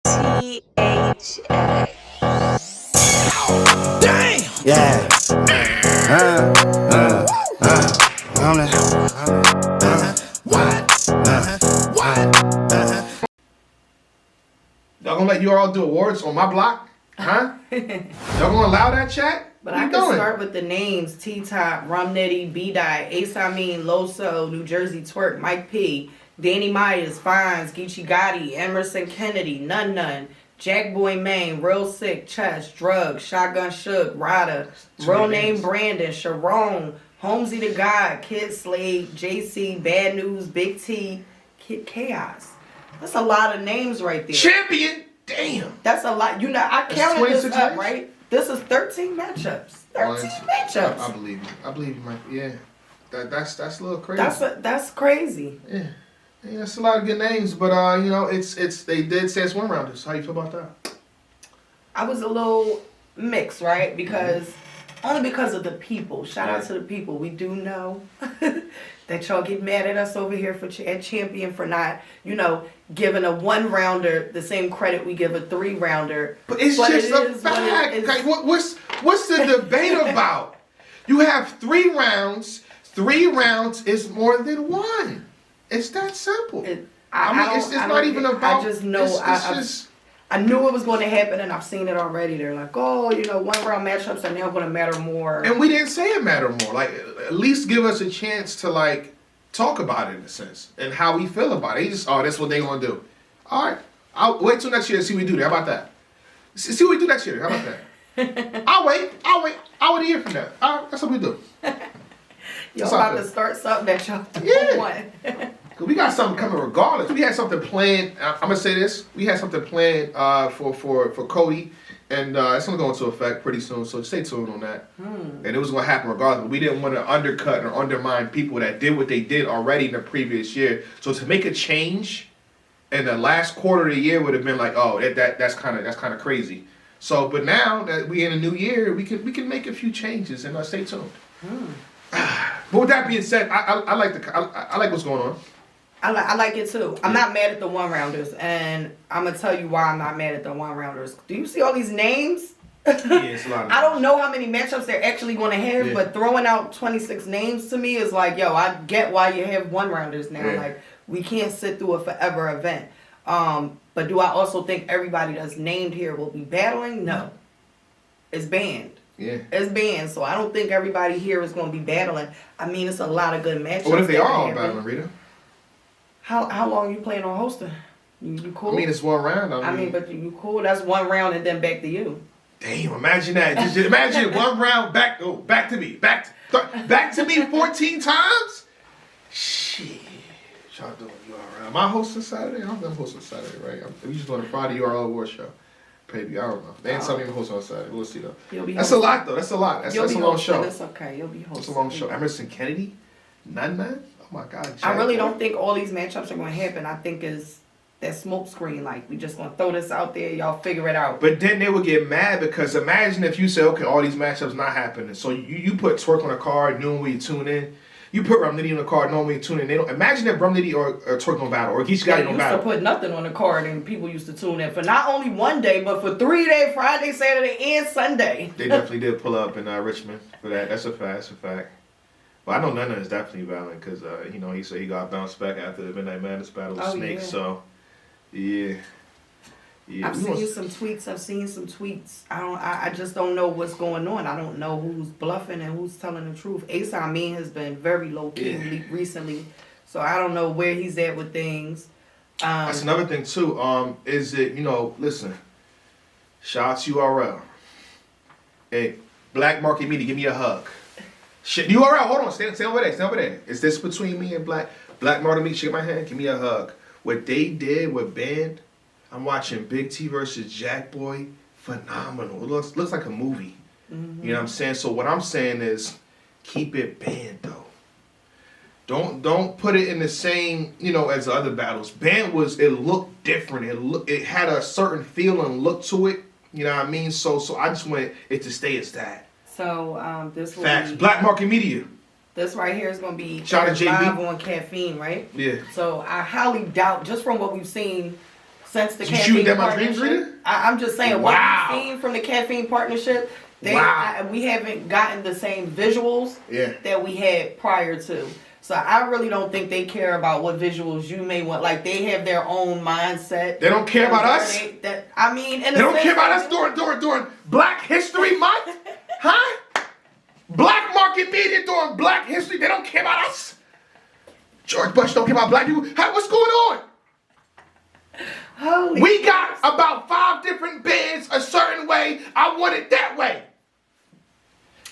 THA. Damn! Yeah. I'm Y'all gonna let you all do awards on my block? Huh? Y'all gonna allow that chat? But What I you can doing? start with the names: T-Top, Rum Nitty, B-Dye, Ace Amin, Loso, New Jersey Twerk, Mike P, Danny Myers, Fines, Geechee Gotti, Emerson Kennedy, Nun Nun, Jack Boy Maine, Real Sick, Chess, Drug, Shotgun Shook, Rada, Real Name Brandon, Sharon, Holmesy the God, Kid Slade, JC, Bad News, Big T, Kid Chaos. That's a lot of names right there. Champion! Damn! That's a lot. You know, I That's counted this 26 up, names? right? This is 13 matchups. 13 matchups. I believe you. I believe you, Mike. Yeah. That's a little crazy. That's crazy. Yeah. Yeah, that's a lot of good names, but you know, it's they did say it's one rounders. How you feel about that? I was a little mixed, right? Because only because of the people. Shout out to the people. We do know that y'all get mad at us over here at Champion for not, giving a 1-rounder the same credit we give a 3-rounder. But it's just a fact. Okay, what's the debate about? You have 3 rounds. 3 rounds is more than 1. It's that simple. It's not even about. I just know. I knew it was going to happen, and I've seen it already. They're like, 1-round matchups are now going to matter more. And we didn't say it mattered more. Like, at least give us a chance to talk about it in a sense and how we feel about it. That's what they gonna do. All right, I'll wait till next year to see what we do. How about that? See what we do next year. How about that? I'll wait. I'll wait a year from now. All right, that's what we do. Y'all about to start something that y'all don't want. Cause we got something coming regardless. We had something planned. I'm gonna say this. We had something planned for Cody, and it's gonna go into effect pretty soon. So stay tuned on that. And it was gonna happen regardless. But we didn't want to undercut or undermine people that did what they did already in the previous year. So to make a change in the last quarter of the year would have been like, oh, that's kind of crazy. So, but now that we in a new year, we can make a few changes and stay tuned. But with that being said, I like what's going on. I like it too. I'm not mad at the 1-rounders, and I'm gonna tell you why I'm not mad at the 1-rounders. Do you see all these names? Yeah, it's a lot of I don't know how many matchups they're actually going to have, but throwing out 26 names to me is like, I get why you have 1-rounders now. Yeah. Like, we can't sit through a forever event. But do I also think everybody that's named here will be battling? No. It's banned. Yeah. It's banned, so I don't think everybody here is going to be battling. I mean, it's a lot of good matchups. What if they are all battling, Rita? How long you planning on hosting? You cool? I mean, it's 1 round. I mean, but you cool. That's 1 round and then back to you. Damn, imagine that. Just imagine 1 round back to me. Back to me 14 times? Shit. Y'all doing you all right. Am I hosting Saturday? I'm hosting Saturday, right? We just doing a Friday URL award show. Maybe, I don't know. They ain't telling me to host on Saturday. We'll see though. That's a lot though. That's a lot. That's a long show. That's okay. You'll be hosting. That's a long show. Emerson Kennedy? Nun? Oh my God. I really don't think all these matchups are going to happen. I think is that smoke screen. Like, we just going to throw this out there. Y'all figure it out. But then they would get mad because imagine if you say, okay, all these matchups not happening. So you put Twerk on a card knowing when you tune in. You put Rum Nitty on the card knowing when you tune in. They don't imagine if Rum Nitty or Twerk don't battle or Geechee Gotti don't battle. Used to put nothing on the card and people used to tune in for not only 1 day, but for 3 days, Friday, Saturday, and Sunday. They definitely did pull up in Richmond for that. That's a fact. That's a fact. Well, I know Nana is definitely battling because, he said he got bounced back after the Midnight Madness battle with Snake. Yeah. So, yeah. I've seen some tweets. I just don't know what's going on. I don't know who's bluffing and who's telling the truth. Ace Amin has been very low key recently, so I don't know where he's at with things. That's another thing too. Is it listen? Shout out to URL. Hey, Black Market Media, give me a hug. Shit, URL, hold on, stay over there. Is this between me and Black Market Media? Shake my hand, give me a hug. What they did with Band. I'm watching Big T versus Jack Boy. Phenomenal. It looks like a movie. Mm-hmm. You know what I'm saying? So what I'm saying is keep it banned though. Don't put it in the same, as the other battles. Band it looked different. It had a certain feel and look to it. You know what I mean? So I just want it to stay as that. So this will Facts. be Black Market Media. This right here is going to be Shout out to JB. live on Caffeine, right? Yeah. So I highly doubt, just from what we've seen since the You shooting caffeine at my dreams partnership. reader? I'm just saying, Wow. what you've seen from the caffeine partnership, Wow. we haven't gotten the same visuals Yeah. that we had prior to. So I really don't think they care about what visuals you may want. Like, they have their own mindset. They don't care about us? They don't care about us during Black History Month? Huh? Black market media during Black History, they don't care about us? George Bush don't care about black people? What's going on? Holy We got about 5 different bands a certain way. I want it that way.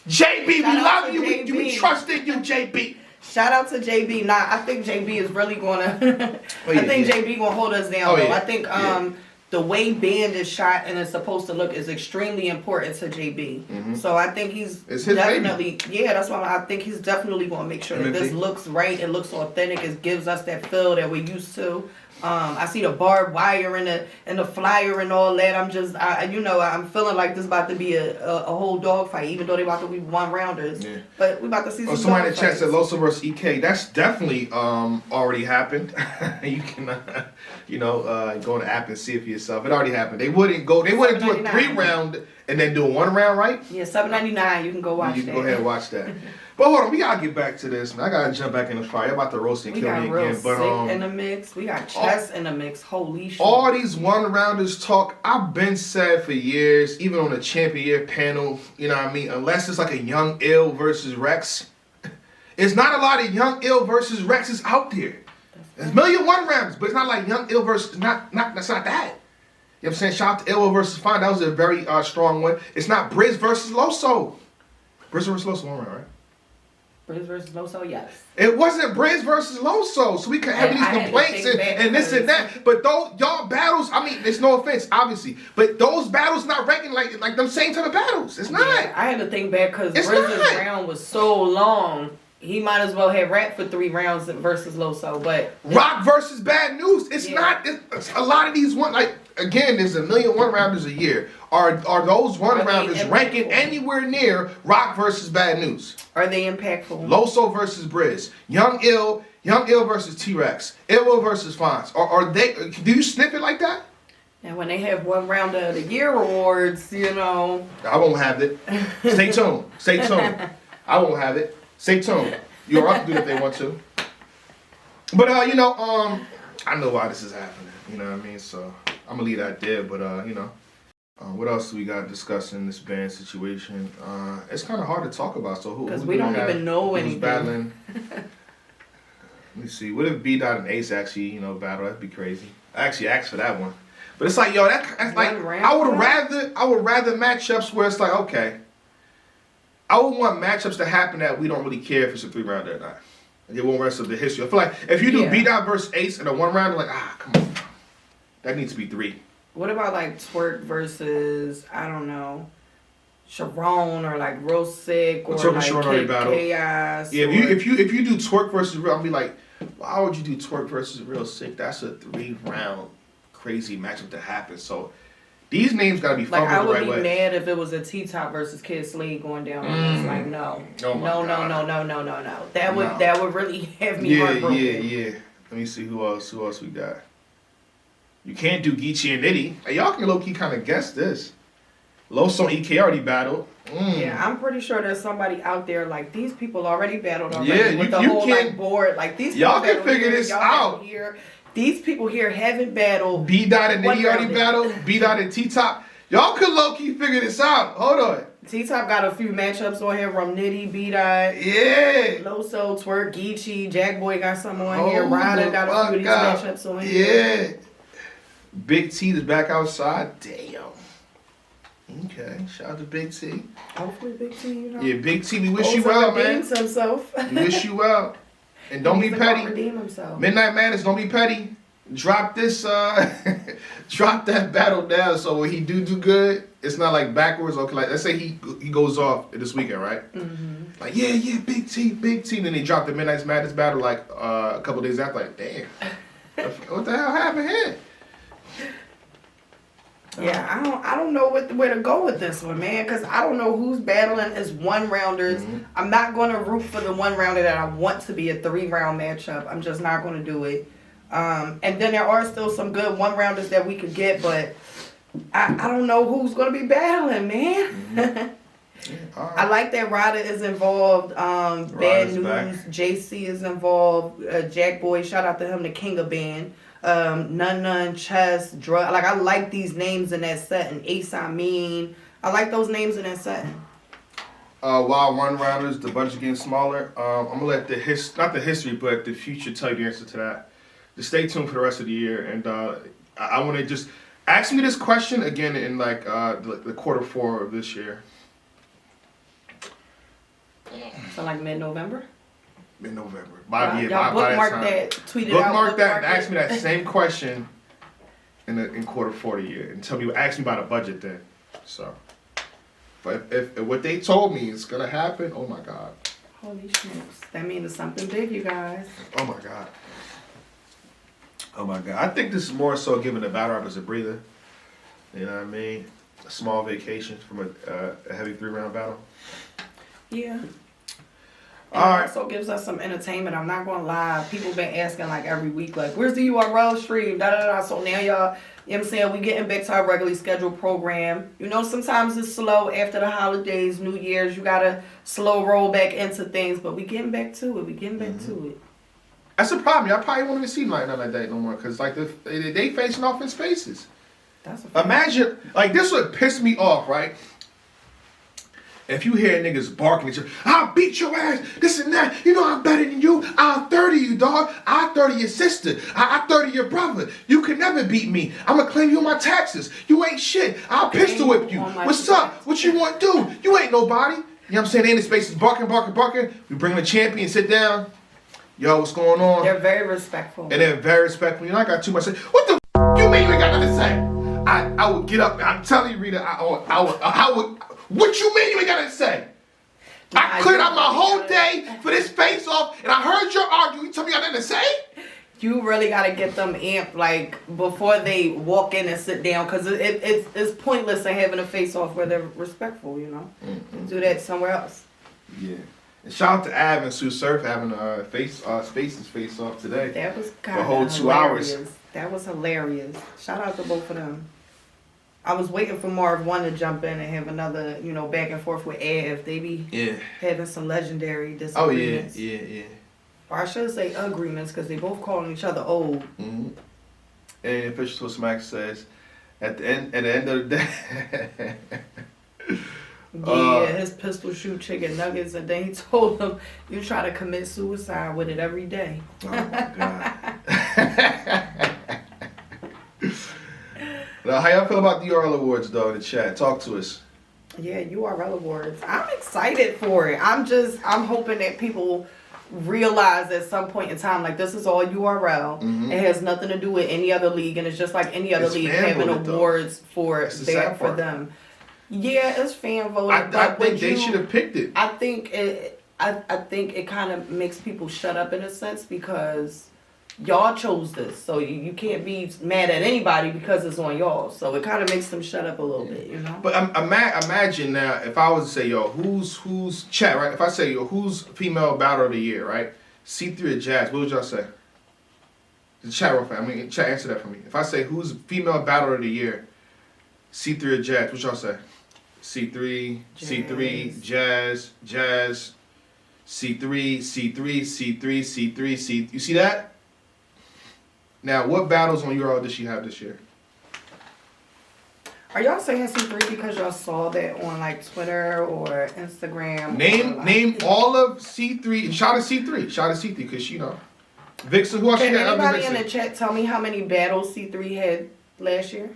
JB, we Shout out love to you. JB. We trust in you, JB. Shout out to JB. Nah, I think JB is really gonna. Oh, yeah, I think yeah. JB gonna hold us down. Oh, though. yeah. I think the way band is shot and it's supposed to look is extremely important to JB. So I think he's It's his definitely that's why I think he's definitely gonna make sure that this looks right. It looks authentic. It gives us that feel that we're used to. I see the barbed wire and the flyer and all that. I'm feeling like this about to be a whole dog fight, even though they about to be 1-rounders. Yeah. But we about to see some Somebody in dog the chat fights. said Loso versus EK. That's definitely already happened. You can go on the app and see it for yourself. It already happened. They wouldn't do a $7.99. 3-round and then do a 1-round, right? Yeah, $7.99. You can go watch You that. can go ahead and watch that. But hold on, we gotta get back to this, man. I gotta jump back in the fire. You're about to roast and We kill got me real again. sick But in the mix. We got chess in the mix. Holy shit. all these 1-rounders talk, I've been said for years, even on the champion year panel, you know what I mean? Unless it's like a Young Ill versus Rex. It's not a lot of Young Ill versus Rexes out there. There's a million 1-rounders, but it's not like Young Ill versus that's not that. You know what I'm saying? Shout out to Ill versus Fine. That was a very strong one. It's not Briz versus Loso. Briz versus Loso 1-round, right? Briz versus Loso, yes. It wasn't Briz versus Loso, so we could have I these had to complaints think back and this and because- that. But those y'all battles, I mean, it's no offense, obviously, but those battles not ranking like them same type of battles. It's not. Yeah, I had to think back because It's Briz's not. round was so long. He might as well have rapped for 3 rounds versus Loso, but Rock versus Bad News. It's Yeah. not. It's a lot of these again, there's a million 1-rounders a year. Are those 1-rounders impactful? ranking anywhere near Rock versus Bad News? are they impactful? Loso versus Briz, Young Ill versus T-Rex, Ill versus Fonz. Are they? Do you sniff it like that? And when they have 1 round of the year awards, I won't have it. Stay tuned. Stay tuned. I won't have it. Stay tuned. You're up to do it if they want to. But I know why this is happening. You know what I mean? So I'm gonna leave that there. But what else do we got discussing this band situation? It's kind of hard to talk about. So because we don't even know who's anything. battling? Let me see. What if B Dot and Ace actually battle? That'd be crazy. I actually asked for that one. But it's like, that's like, I would rather matchups where it's like, okay, I would want matchups to happen that we don't really care if it's a 3-round or not. And it won't rest of the history. I feel like if you do B Dot versus Ace in a 1-round, like, come on, that needs to be 3. What about like Twerk versus, I don't know, Sharon or like Real Sick or Twerk and like Sharon already battled. Chaos? Yeah, or- if you do Twerk versus Real, I'll be like, why would you do Twerk versus Real Sick? That's a 3-round crazy matchup to happen. So these names gotta be like, fumbled I the would right be way. mad if it was a T-Top versus Kid Slade going down. It's like, no. Oh my no. God. That would really have me heartbroken. Yeah. Let me see who else we got. You can't do Geechee and Nitty. Hey, y'all can low-key kind of guess this. Loso and EK already battled. Yeah, I'm pretty sure there's somebody out there like these people already battled already Yeah, with the you whole can- like board. Like these y'all people can battled figure here, this y'all out. battled here. These people here haven't battled. B Dot and Nitty already 1-rounded. battled. B Dot and T Top. Y'all could low-key figure this out. Hold on. T-Top got a few matchups on here from Nitty, B-Dot, Yeah. Loso, Twerk, Geechee, Jack Boy got some on here. Hold Ryder the got a few of these fuck up. matchups on here. Yeah. Big T is back outside. Damn. Okay. Shout out to Big T. Hopefully Big T, Yeah, Big T, we wish you Ozone well, man. redeems himself. We wish you well. And don't be He's gonna petty. redeem himself. Midnight Madness, don't be petty. Drop this, drop that battle down. So when he do good, it's not like backwards. Okay, like let's say he goes off this weekend, right? Mm-hmm. Like yeah, Big T. And then they dropped the Midnight Madness battle like a couple days after. Like damn, what the hell happened here? Yeah, I don't know where to go with this one, man, because I don't know who's battling as 1-rounders. Mm-hmm. I'm not going to root for the 1-rounder that I want to be a 3-round matchup. I'm just not going to do it. And then there are still some good one-rounders that we could get, but I don't know who's going to be battling, man. I like that Ryder is involved. Bad Ryder's News, back. JC is involved. Jack Boy, shout out to him, the king of band. None, Chess, Drug. Like, I like these names in that set. And Ace I Mean. I like those names in that set. While one rounders, the budget getting smaller. I'm gonna let not the history, but the future tell you the answer to that. Just stay tuned for the rest of the year, and I want to just ask me this question again in like the quarter four of this year. So like mid-November? Mid-November. Y'all bookmark that, tweet it out. Bookmark that and bookmark ask me that same question in quarter four of the year, and ask me about a budget then. So, but if what they told me is gonna happen, oh my god. Holy smokes. That means it's something big, you guys. Oh my god. Oh my god. I think this is more so giving the battle rappers a breather. You know what I mean? A small vacation from a heavy 3-round battle. Yeah. All right. It also gives us some entertainment. I'm not gonna lie. People been asking like every week, like, where's the URL stream? Da da da. So now y'all, you know what I'm saying, we getting back to our regularly scheduled program. You know, sometimes it's slow after the holidays, New Year's. You gotta slow roll back into things, but we getting back to it. We getting back to it. That's the problem. Y'all probably won't even see like nothing like that no more, cause like they facing off in spaces. That's a fact. Imagine, like, this would piss me off, right? If you hear niggas barking at you, I'll beat your ass, this and that. You know I'm better than you. I'll 30 you, dog. I'll 30 your sister. I'll 30 your brother. You can never beat me. I'm going to claim you on my taxes. You ain't shit. I'll pistol whip you. What's up? What you want to do? You ain't nobody. You know what I'm saying? They in the spaces barking. We bring the champion, sit down. Yo, what's going on? They're very respectful. And they're very respectful. You know, I got too much to say. What the you mean you ain't got nothing to say? I would get up. I'm telling you, Rita, I would. What you mean you ain't got nothing to say? I cleared out my whole day for this face off, and I heard your argument. You tell me you got nothing to say? You really gotta get them amped like before they walk in and sit down, cause it's pointless in having a face off where they're respectful. You know, do that somewhere else. Yeah. And shout out to Av and Sue Surf having Spaces face off today. That was kind the of whole 2 hours. That was hilarious. Shout out to both of them. I was waiting for Marv 1 to jump in and have another, you know, back and forth with Av. They be having some legendary disagreements. Oh, yeah. Or I should say agreements, because they both calling each other old. Mm-hmm. And Official Smack says, at the end of the day... Yeah, his pistol shoot chicken nuggets, and then he told him, you try to commit suicide with it every day. Oh, my God. Now, how y'all feel about the URL Awards, though, in the chat? Talk to us. Yeah, URL Awards. I'm excited for it. I'm hoping that people realize at some point in time, like, this is all URL. Mm-hmm. It has nothing to do with any other league, and it's just like any other league having awards for them. Yeah, it's fan voted. I think they should have picked it. I think it kind of makes people shut up in a sense, because y'all chose this, so you can't be mad at anybody because it's on y'all. So it kind of makes them shut up a little bit, you know. But imagine now, if I was to say, yo, who's chat, right? If I say, yo, who's female battle of the year, right? C3 or Jazz? What would y'all say? The chat real fast. I mean, chat, answer that for me. If I say who's female battle of the year, C3 or Jazz? What y'all say? C3, Jazz. C3, Jazz, C3, C3. You see that? Now, what battles on URL does she have this year? Are y'all saying C3 because y'all saw that on like Twitter or Instagram? Name all of C3. Shout out C3 because you know. Vixen, who else? Can anybody in the chat tell me how many battles C3 had last year?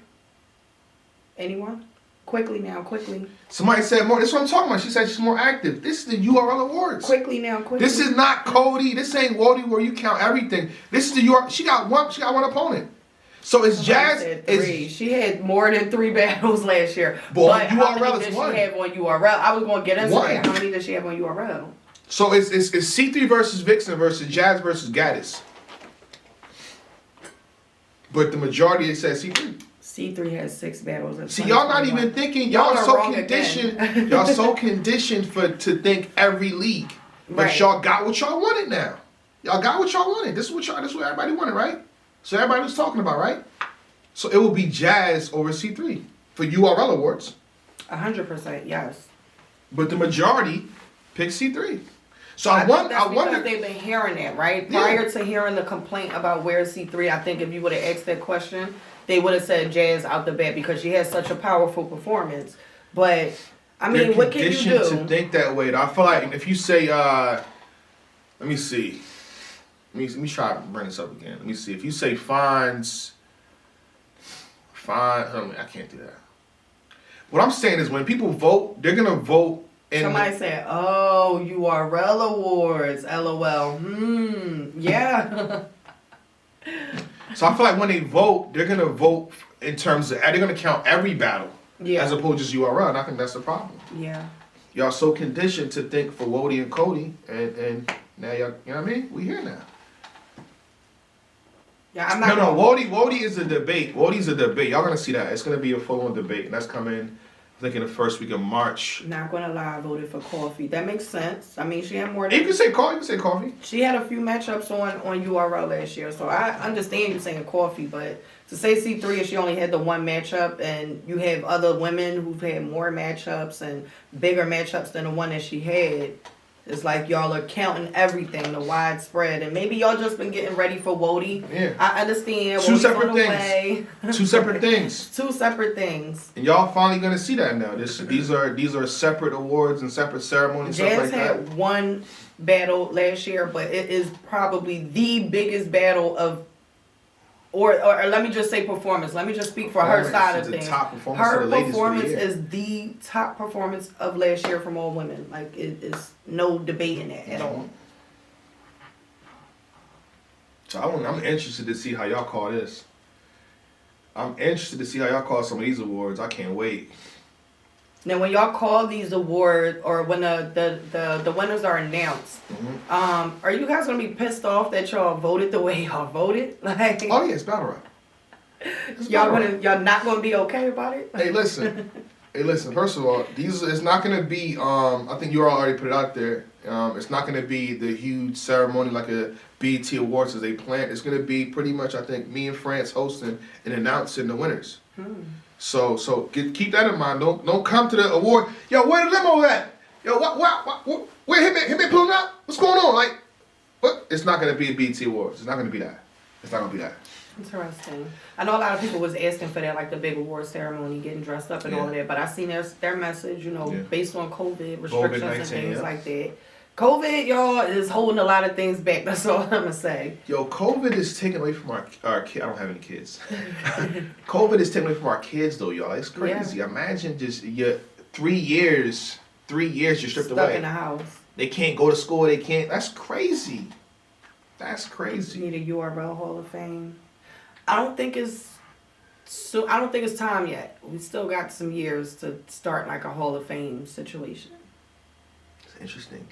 Anyone? Quickly. Somebody said more. That's what I'm talking about. She said she's more active. This is the URL Awards. Quickly. This is not Cody. This ain't Wody where you count everything. This is the URL. She got one opponent. So it's Jazz. She had more than 3 battles last year. But how URL many did is one. she have on URL? I was going to get into that. How many does she have on URL? So it's C3 versus Vixen versus Jazz versus Gaddis. But the majority it says C3. C3 has 6 battles. See, y'all not even thinking. Y'all are so conditioned. Y'all so conditioned to think every league. But y'all got what y'all wanted now. Y'all got what y'all wanted. This is what everybody wanted, right? So everybody was talking about, right? So it will be Jazz over C3 for URL awards. 100%, yes. But the majority picked C3. So I wonder. because they've been hearing that, right? Yeah. Prior to hearing the complaint about where's C3, I think if you would have asked that question, they would have said Jazz out the bat because she has such a powerful performance. But I mean, They're what can you conditioned do? to think that way. I feel like if you say, let me see. Let me try to bring this up again. Let me see. If you say fines, hold on, I can't do that. What I'm saying is when people vote, they're gonna vote. Somebody said, "Oh, URL awards, LOL." Yeah. So I feel like when they vote, they're gonna vote in terms of they're gonna count every battle, Yeah. as opposed to just URL, and I think that's the problem. Yeah. Y'all so conditioned to think for Wody and Cody, and now y'all, you know what I mean? We here now. Yeah, I'm not. No, Wody is a debate. Wody's a debate. Y'all gonna see that. It's gonna be a full-on debate, and that's coming, I think, in the first week of March. Not gonna lie, I voted for Coffee. That makes sense. I mean, she had more. You can say coffee. You can say coffee. She had a few matchups on URL last year, so I understand you saying Coffee, but to say C3 if she only had the one matchup, and you have other women who've had more matchups and bigger matchups than the one that she had. It's like y'all are counting everything, the widespread, and maybe y'all just been getting ready for Wody. Yeah. I understand. Two Wodie's separate on the things. way. Two separate things. Two separate things. And y'all finally gonna see that now. These are separate awards and separate ceremonies. Jazz stuff like had that. one battle last year, but it is probably the biggest battle of, or let me just say performance. Let me just speak for her side of She's the things. top performance Her of the ladies for the performance year. is the top performance of last year from all women. Like it is no debate in that at all. So I'm interested to see how y'all call this. I'm interested to see how y'all call some of these awards. I can't wait. Now, when y'all call these awards, or when the winners are announced, are you guys gonna be pissed off that y'all voted the way y'all voted? Like, Oh yeah, it's battle rap. It's y'all battle rap. y'all not gonna be okay about it? Hey, listen. First of all, it's not gonna be. I think you all already put it out there. It's not gonna be the huge ceremony like a BET Awards as they planned. It's gonna be pretty much, I think, me and France hosting and announcing the winners. So keep that in mind. Don't come to the award. Yo, where the limo at? Yo, what where him pulling up? What's going on? Like, what? It's not gonna be a BET Awards. It's not gonna be that. It's not gonna be that. Interesting. I know a lot of people was asking for that, like the big award ceremony, getting dressed up and all of that. But I seen their message, based on COVID restrictions and COVID-19, things yeah. like that. COVID, y'all, is holding a lot of things back. That's all I'm gonna say. Yo, COVID is taking away from our kids. I don't have any kids. COVID is taking away from our kids, though, y'all. It's crazy. Yeah. Imagine just 3 years. 3 years you're stripped Stuck away. in the house. They can't go to school. They can't. That's crazy. That's You crazy. need a URL Hall of Fame. I don't think it's time yet. We still got some years to start like a Hall of Fame situation. It's interesting.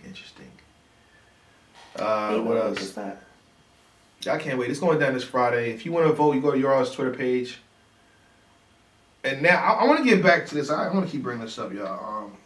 Hey, What what's else? that? I can't wait. It's going down this Friday. If you want to vote, you go to your all's Twitter page. And now I want to get back to this. I want to keep bringing this up, y'all.